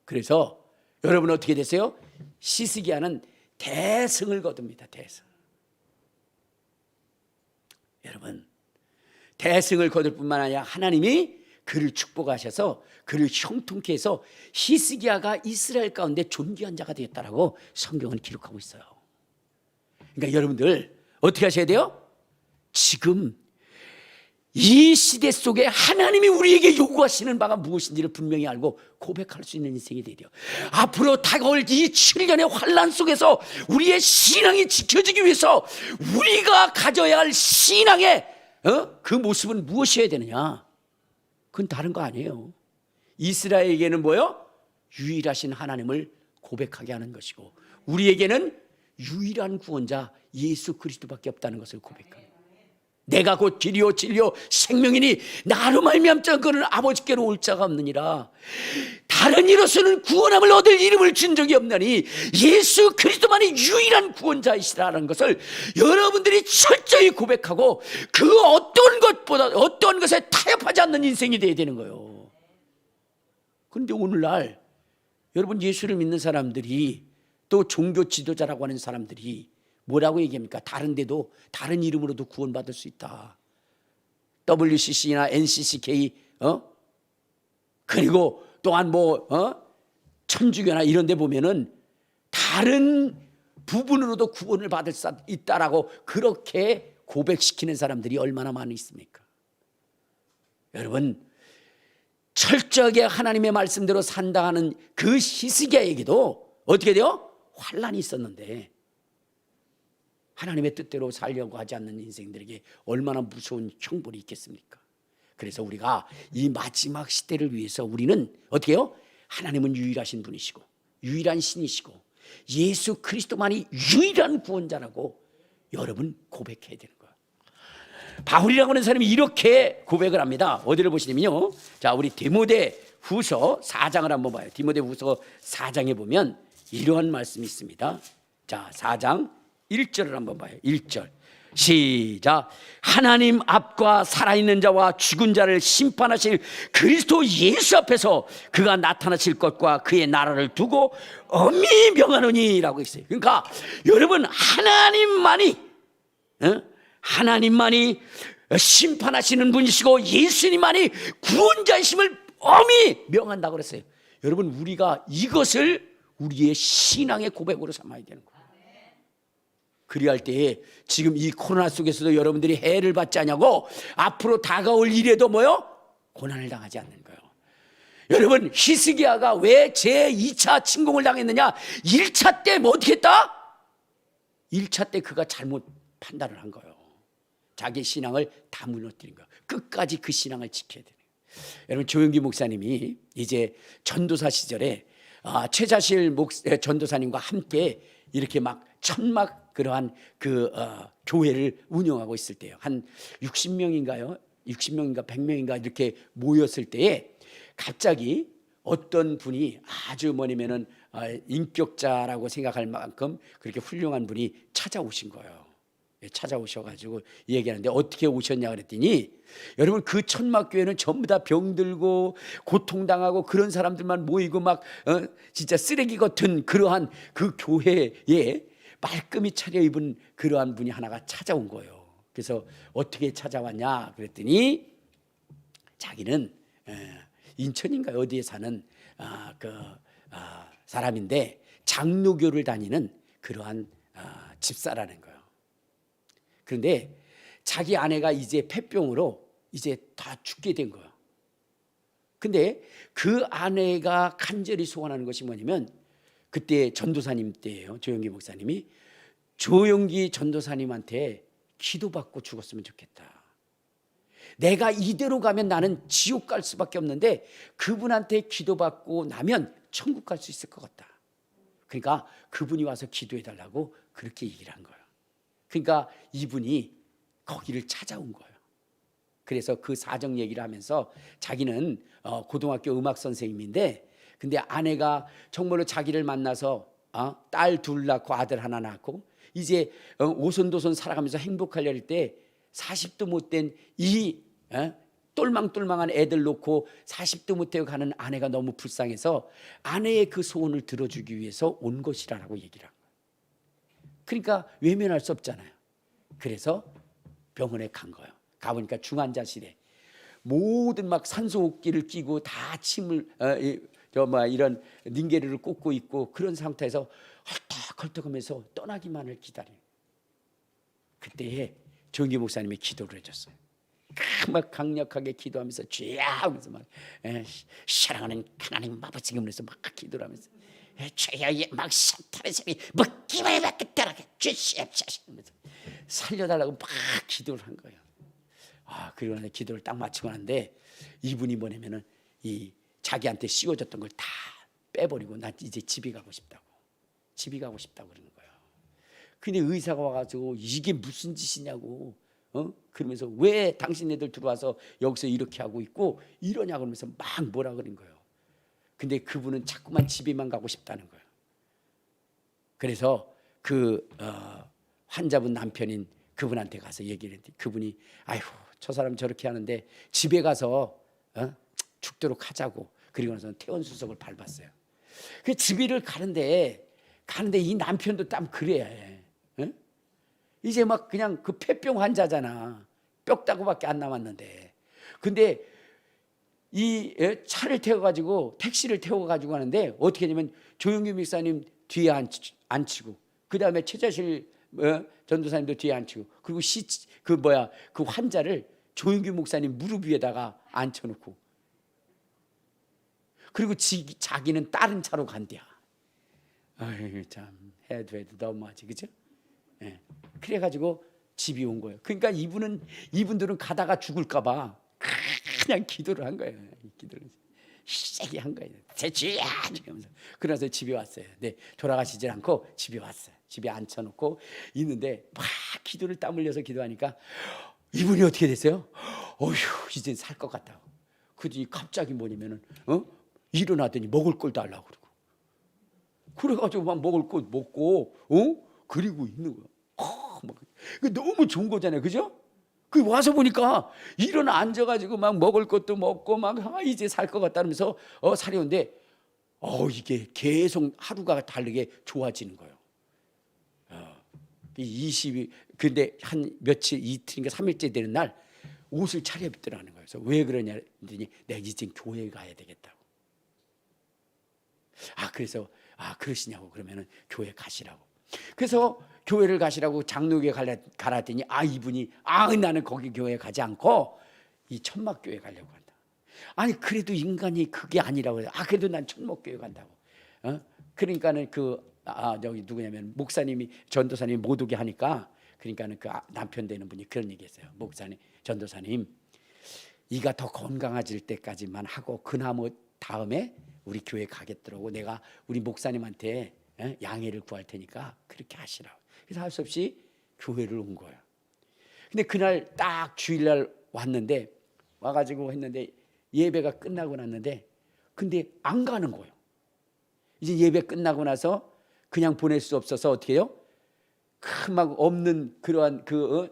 그래서 여러분 어떻게 됐어요? 히스기야는 대승을 거둡니다. 대승. 여러분 대승을 거둘 뿐만 아니라 하나님이 그를 축복하셔서 그를 형통케 해서 히스기야가 이스라엘 가운데 존귀한 자가 되었다라고 성경은 기록하고 있어요. 그러니까 여러분들 어떻게 하셔야 돼요? 지금 이 시대 속에 하나님이 우리에게 요구하시는 바가 무엇인지를 분명히 알고 고백할 수 있는 인생이 되려 앞으로 다가올 이 7년의 환난 속에서 우리의 신앙이 지켜지기 위해서 우리가 가져야 할 신앙의 그 모습은 무엇이어야 되느냐? 그건 다른 거 아니에요. 이스라엘에게는 뭐요? 유일하신 하나님을 고백하게 하는 것이고 우리에게는 유일한 구원자 예수 그리스도밖에 없다는 것을 고백합니다. 내가 곧 길이요 진리요 생명이니 나로 말미암자 그는 아버지께로 올 자가 없느니라. 다른 이로서는 구원함을 얻을 이름을 준 적이 없나니 예수 그리스도만이 유일한 구원자이시라는 것을 여러분들이 철저히 고백하고 그 어떤 것보다 어떤 것에 타협하지 않는 인생이 돼야 되는 거예요. 그런데 오늘날 여러분 예수를 믿는 사람들이 또 종교 지도자라고 하는 사람들이 뭐라고 얘기합니까? 다른 데도 다른 이름으로도 구원받을 수 있다. WCC나 NCCK 그리고 또한 천주교나 이런 데 보면은 다른 부분으로도 구원을 받을 수 있다라고 그렇게 고백시키는 사람들이 얼마나 많이 있습니까? 여러분 철저하게 하나님의 말씀대로 산다 하는 그 히스기야에게도 어떻게 돼요? 환난이 있었는데 하나님의 뜻대로 살려고 하지 않는 인생들에게 얼마나 무서운 형벌이 있겠습니까? 그래서 우리가 이 마지막 시대를 위해서 우리는 어떻게 해요? 하나님은 유일하신 분이시고 유일한 신이시고 예수 그리스도만이 유일한 구원자라고 여러분 고백해야 되는 거예요. 바울이라고 하는 사람이 이렇게 고백을 합니다. 어디를 보시냐면요, 자 우리 디모데 후서 4장을 한번 봐요. 디모데후서 4장에 보면 이러한 말씀이 있습니다. 자, 4장 1절을 한번 봐요. 1절 시작. 하나님 앞과 살아있는 자와 죽은 자를 심판하실 그리스도 예수 앞에서 그가 나타나실 것과 그의 나라를 두고 엄히 명하노니 라고 있어요. 그러니까 여러분, 하나님만이 심판하시는 분이시고 예수님만이 구원자이심을 엄히 명한다고 그랬어요. 여러분, 우리가 이것을 우리의 신앙의 고백으로 삼아야 되는 거예요. 그리할 때에 지금 이 코로나 속에서도 여러분들이 해를 받지 않냐고, 앞으로 다가올 일에도 뭐요? 고난을 당하지 않는 거예요. 여러분, 히스기야가 왜 제2차 침공을 당했느냐? 1차 때 뭐 어떻게 했다? 1차 때 그가 잘못 판단을 한 거예요. 자기 신앙을 다 무너뜨린 거예요. 끝까지 그 신앙을 지켜야 돼요. 여러분, 조영기 목사님이 이제 전도사 시절에 최자실 전도사님과 함께 이렇게 막 천막 그러한 교회를 운영하고 있을 때요. 한 60명인가요? 60명인가 100명인가 이렇게 모였을 때에 갑자기 어떤 분이 아주 뭐냐면은 인격자라고 생각할 만큼 그렇게 훌륭한 분이 찾아오신 거예요. 찾아오셔가지고 얘기하는데, 어떻게 오셨냐 그랬더니, 여러분, 그 천막교회는 전부 다 병들고 고통당하고 그런 사람들만 모이고 막 진짜 쓰레기 같은 그러한 그 교회에 말끔히 차려입은 그러한 분이 하나가 찾아온 거예요. 그래서 어떻게 찾아왔냐 그랬더니, 자기는 인천인가 어디에 사는 사람인데 장로교를 다니는 그러한 집사라는 거예요. 그런데 자기 아내가 이제 폐병으로 이제 다 죽게 된 거예요. 근데 그 아내가 간절히 소원하는 것이 뭐냐면, 그때 전도사님 때예요. 조영기 목사님이 조영기 전도사님한테 기도받고 죽었으면 좋겠다. 내가 이대로 가면 나는 지옥 갈 수밖에 없는데 그분한테 기도받고 나면 천국 갈 수 있을 것 같다. 그러니까 그분이 와서 기도해달라고 그렇게 얘기를 한 거예요. 그러니까 이분이 거기를 찾아온 거예요. 그래서 그 사정 얘기를 하면서, 자기는 고등학교 음악 선생님인데, 근데 아내가 정말로 자기를 만나서 딸 둘 낳고 아들 하나 낳고 이제 오손도손 살아가면서 행복하려 할 때 40도 못 된 이 똘망똘망한 애들 놓고 40도 못 되어 가는 아내가 너무 불쌍해서 아내의 그 소원을 들어주기 위해서 온 것이라고 얘기를 한 거예요. 그러니까 외면할 수 없잖아요. 그래서 병원에 간 거예요. 가보니까 중환자실에 모든 막 산소호흡기를 끼고 다 침을 이런 닝게르를 꽂고 있고, 그런 상태에서 헐떡헐떡하면서 떠나기만을 기다려요. 그때에 조영기 목사님이 기도를 해줬어요. 막 강력하게 기도하면서 주야 하면서 막 사랑하는 하나님 아버지 그러면서 막 기도를 하면서 주야 막 사탄의 sem이 먹기만 받겠다라 주시옵소서 하면서 살려달라고 막 기도를 한 거예요. 그러고 기도를 딱 마치고 하는데, 이분이 뭐냐면은 이 자기한테 씌워졌던 걸 다 빼버리고 나 이제 집에 가고 싶다고 그러는 거예요. 근데 의사가 와가지고 이게 무슨 짓이냐고 그러면서 왜 당신네들 들어와서 여기서 이렇게 하고 있고 이러냐 그러면서 막 뭐라 그런 거예요. 근데 그분은 자꾸만 집에만 가고 싶다는 거예요. 그래서 그 환자분 남편인 그분한테 가서 얘기를 했더니, 그분이 아이고 저 사람 저렇게 하는데 집에 가서 죽도록 하자고, 그리고 나서 퇴원수석을 밟았어요. 그 집을 가는데 이 남편도 딱 그래야 해. 이제 막 그냥 그 폐병 환자잖아. 뼈다구밖에 안 남았는데. 근데 이 차를 태워가지고 택시를 태워가지고 하는데 어떻게 하냐면 조영규 목사님 뒤에 앉히고, 그 다음에 최자실 전도사님도 뒤에 앉히고, 그리고 그 환자를 조영규 목사님 무릎 위에다가 앉혀놓고, 그리고 자기는 다른 차로 간대야. 아유 참 해도 너무하지, 그죠? 그래가지고 집이 온 거예요. 그러니까 이분들은 가다가 죽을까봐 그냥 기도를 한 거예요. 기도를 세게 한 거예요. 대주야 하면서. 그래서 집에 왔어요. 네, 돌아가시질 않고 집에 왔어요. 집에 앉혀놓고 있는데 막 기도를 땀 흘려서 기도하니까 이분이 어떻게 됐어요? 어휴, 이제 살 것 같다고. 그뒤 갑자기 뭐냐면은 일어나더니 먹을 걸 달라고 그러고, 그래가지고 막 먹을 거 먹고 그리고 있는 거야. 막 너무 좋은 거잖아요, 그죠? 그 와서 보니까 일어나 앉아가지고 막 먹을 것도 먹고 막 이제 살 것 같다면서 살이 오는데 이게 계속 하루가 다르게 좋아지는 거예요. 20일 근데 한 며칠 이틀인가 3일째 되는 날 옷을 차려입더라는 거예요. 그래서 왜 그러냐 했더니 내가 이제 교회에 가야 되겠다고. 그래서 그러시냐고. 그러면은 교회 가시라고. 그래서 교회를 가시라고 장로교회 가라 했더니 이분이 나는 거기 교회 가지 않고 이 천막교회 가려고 한다. 아니 그래도 인간이 그게 아니라고 해요. 그래도 난 천막교회 간다고. 그러니까는 여기 누구냐면 목사님이 전도사님이 못 오게 하니까, 그러니까는 그 남편 되는 분이 그런 얘기했어요. 목사님, 전도사님, 이가 더 건강해질 때까지만 하고 그나마 다음에 우리 교회 가겠더라고. 내가 우리 목사님한테 양해를 구할 테니까 그렇게 하시라고. 그래서 할 수 없이 교회를 온 거예요. 근데 그날 딱 주일날 왔는데 와가지고 했는데 예배가 끝나고 났는데 근데 안 가는 거예요. 이제 예배 끝나고 나서 그냥 보낼 수 없어서 어떻게 해요? 막 없는 그러한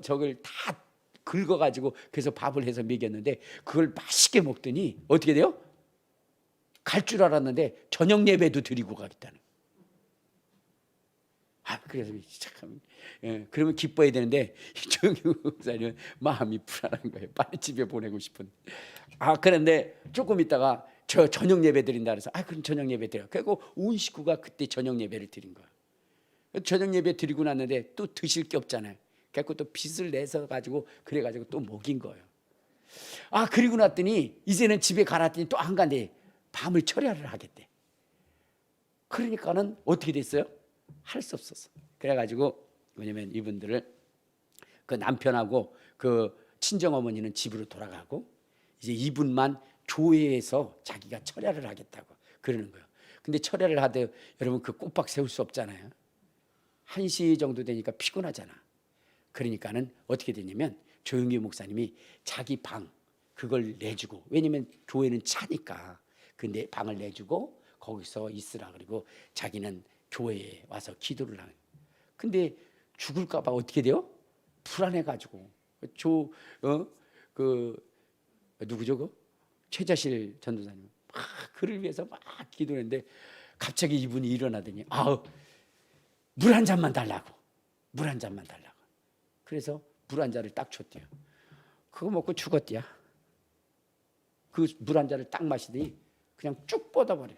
저걸 다 긁어가지고 그래서 밥을 해서 먹였는데 그걸 맛있게 먹더니 어떻게 돼요? 갈 줄 알았는데 저녁 예배도 드리고 가겠다는. 그래서 참, 그러면 기뻐야 되는데 조영기 목사님은 마음이 불안한 거예요. 빨리 집에 보내고 싶은. 그런데 조금 있다가 저 저녁 예배 드린다 그래서 그럼 저녁 예배 드려. 그리고 온 식구가 그때 저녁 예배를 드린 거예요. 저녁 예배 드리고 났는데 또 드실 게 없잖아요. 그래서 또 빚을 내서 가지고 그래가지고 또 먹인 거예요. 그리고 났더니 이제는 집에 가라 했더니 또 안 간대. 밤을 철야를 하겠대. 그러니까는 어떻게 됐어요? 할 수 없었어. 그래가지고 왜냐면 이분들을 그 남편하고 그 친정 어머니는 집으로 돌아가고 이제 이분만 교회에서 자기가 철야를 하겠다고 그러는 거예요. 근데 철야를 하되 여러분 그 꼬박 세울 수 없잖아요. 1시 정도 되니까 피곤하잖아. 그러니까는 어떻게 되냐면 조영기 목사님이 자기 방 그걸 내주고, 왜냐면 교회는 차니까 근데 방을 내주고 거기서 있으라 그리고 자기는 교회에 와서 기도를 하는. 근데 죽을까 봐 어떻게 돼요? 불안해가지고 누구죠? 최자실 전도사님 그를 위해서 막 기도했는데 갑자기 이분이 일어나더니 물 한 잔만 달라고. 물 한 잔만 달라고. 그래서 물 한 잔을 딱 줬대요. 그거 먹고 죽었대요. 그 물 한 잔을 딱 마시더니 그냥 쭉 뻗어버려요.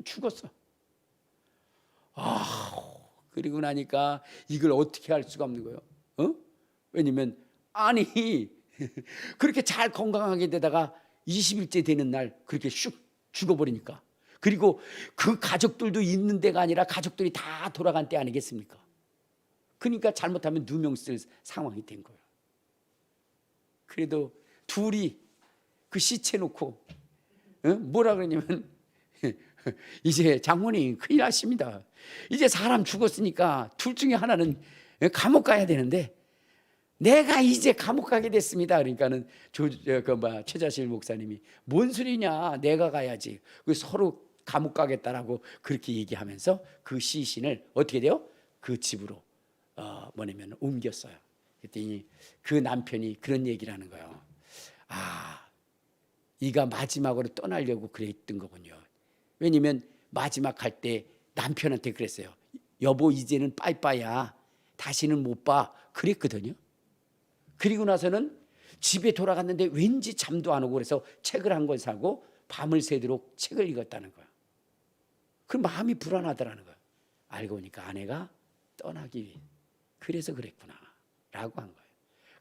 죽었어. 그리고 나니까 이걸 어떻게 할 수가 없는 거예요. 왜냐면 그렇게 잘 건강하게 되다가 20일째 되는 날 그렇게 슉 죽어버리니까. 그리고 그 가족들도 있는 데가 아니라 가족들이 다 돌아간 때 아니겠습니까? 그러니까 잘못하면 누명 쓸 상황이 된 거예요. 그래도 둘이 그 시체 놓고 뭐라 그러냐면 이제 장모님 큰일 나십니다. 이제 사람 죽었으니까 둘 중에 하나는 감옥 가야 되는데 내가 이제 감옥 가게 됐습니다. 그러니까는 최자실 목사님이 뭔 소리냐, 내가 가야지. 서로 감옥 가겠다라고 그렇게 얘기하면서 그 시신을 어떻게 돼요? 그 집으로 옮겼어요. 그랬더니 그 남편이 그런 얘기를 하는 거예요. 이가 마지막으로 떠나려고 그랬던 거군요. 왜냐면 마지막 갈 때 남편한테 그랬어요. 여보 이제는 빠이빠이야. 다시는 못 봐. 그랬거든요. 그리고 나서는 집에 돌아갔는데 왠지 잠도 안 오고 그래서 책을 한 권 사고 밤을 새도록 책을 읽었다는 거야. 그 마음이 불안하더라는 거야. 알고 보니까 아내가 떠나기 위해 그래서 그랬구나 라고 한 거예요.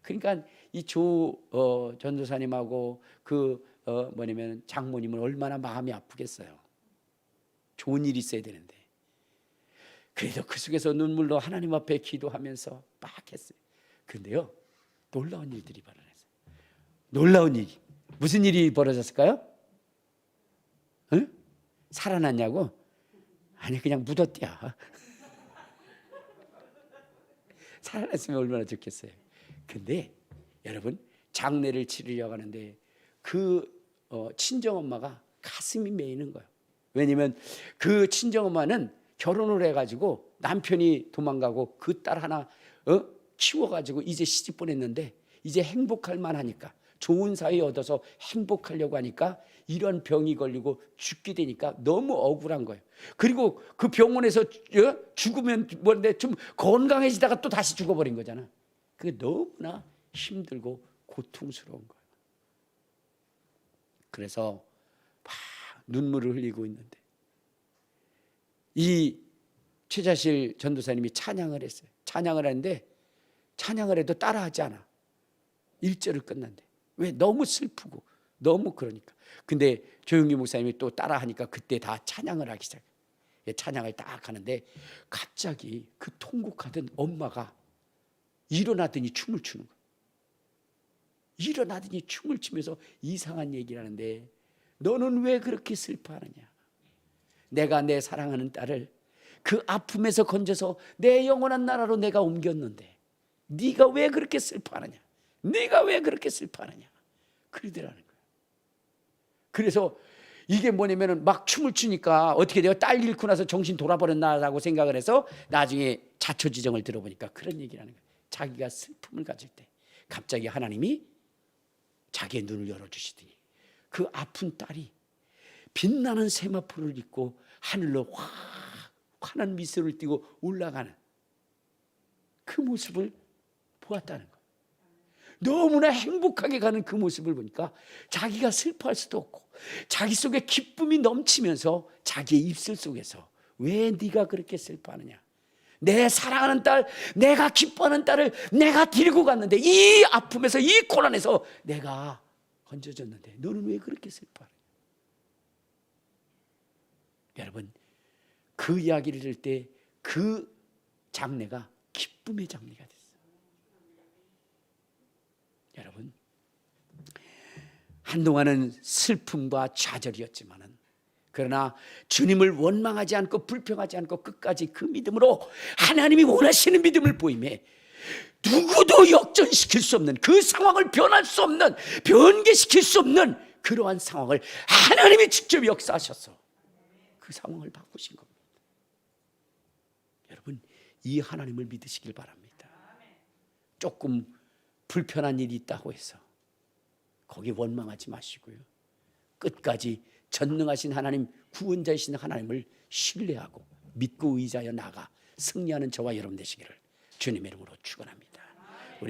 그러니까 이 전도사님하고 장모님은 얼마나 마음이 아프겠어요. 좋은 일이 있어야 되는데. 그래도 그 속에서 눈물로 하나님 앞에 기도하면서 막 했어요. 그런데요, 놀라운 일들이 벌어졌어요. 놀라운 일. 무슨 일이 벌어졌을까요? 살아났냐고? 아니 그냥 묻었대야. 살아났으면 얼마나 좋겠어요. 근데 여러분 장례를 치르려고 하는데 그 친정엄마가 가슴이 메이는 거예요. 왜냐면 그 친정엄마는 결혼을 해가지고 남편이 도망가고 그 딸 하나 키워가지고 이제 시집 보냈는데 이제 행복할 만하니까, 좋은 사위 얻어서 행복하려고 하니까 이런 병이 걸리고 죽게 되니까 너무 억울한 거예요. 그리고 그 병원에서 죽으면 뭔데 좀 건강해지다가 또 다시 죽어버린 거잖아. 그게 너무나 힘들고 고통스러운 거예요. 그래서 막 눈물을 흘리고 있는데 이 최자실 전도사님이 찬양을 했어요. 찬양을 하는데 찬양을 해도 따라하지 않아. 1절을 끝난대. 왜? 너무 슬프고 너무 그러니까. 근데 조용기 목사님이 또 따라하니까 그때 다 찬양을 하기 시작해. 찬양을 딱 하는데 갑자기 그 통곡하던 엄마가 일어나더니 춤을 추는 거야. 일어나더니 춤을 추면서 이상한 얘기를 하는데, 너는 왜 그렇게 슬퍼하느냐? 내가 내 사랑하는 딸을 그 아픔에서 건져서 내 영원한 나라로 내가 옮겼는데 네가 왜 그렇게 슬퍼하느냐? 네가 왜 그렇게 슬퍼하느냐? 그러더라는 거예요. 그래서 이게 뭐냐면은 막 춤을 추니까 어떻게 돼요? 딸 잃고 나서 정신 돌아버렸나라고 생각을 해서 나중에 자초지정을 들어보니까 그런 얘기를 하는 거예요. 자기가 슬픔을 가질 때 갑자기 하나님이 자기의 눈을 열어주시더니 그 아픈 딸이 빛나는 세마포를 입고 하늘로 환한 미소를 띠고 올라가는 그 모습을 보았다는 거예요. 너무나 행복하게 가는 그 모습을 보니까 자기가 슬퍼할 수도 없고 자기 속에 기쁨이 넘치면서 자기의 입술 속에서 왜 네가 그렇게 슬퍼하느냐? 내 사랑하는 딸, 내가 기뻐하는 딸을 내가 데리고 갔는데 이 아픔에서 이 고난에서 내가 건져줬는데 너는 왜 그렇게 슬퍼하느냐? 여러분, 그 이야기를 들을 때 그 장례가 기쁨의 장례가 됐어요. 여러분, 한동안은 슬픔과 좌절이었지만은 그러나 주님을 원망하지 않고 불평하지 않고 끝까지 그 믿음으로 하나님이 원하시는 믿음을 보임에 누구도 역전시킬 수 없는, 그 상황을 변할 수 없는, 변개시킬 수 없는 그러한 상황을 하나님이 직접 역사하셔서 그 상황을 바꾸신 겁니다. 여러분, 이 하나님을 믿으시길 바랍니다. 조금 불편한 일이 있다고 해서 거기 원망하지 마시고요, 끝까지 전능하신 하나님, 구원자이신 하나님을 신뢰하고 믿고 의지하여 나가 승리하는 저와 여러분 되시기를 주님의 이름으로 축원합니다.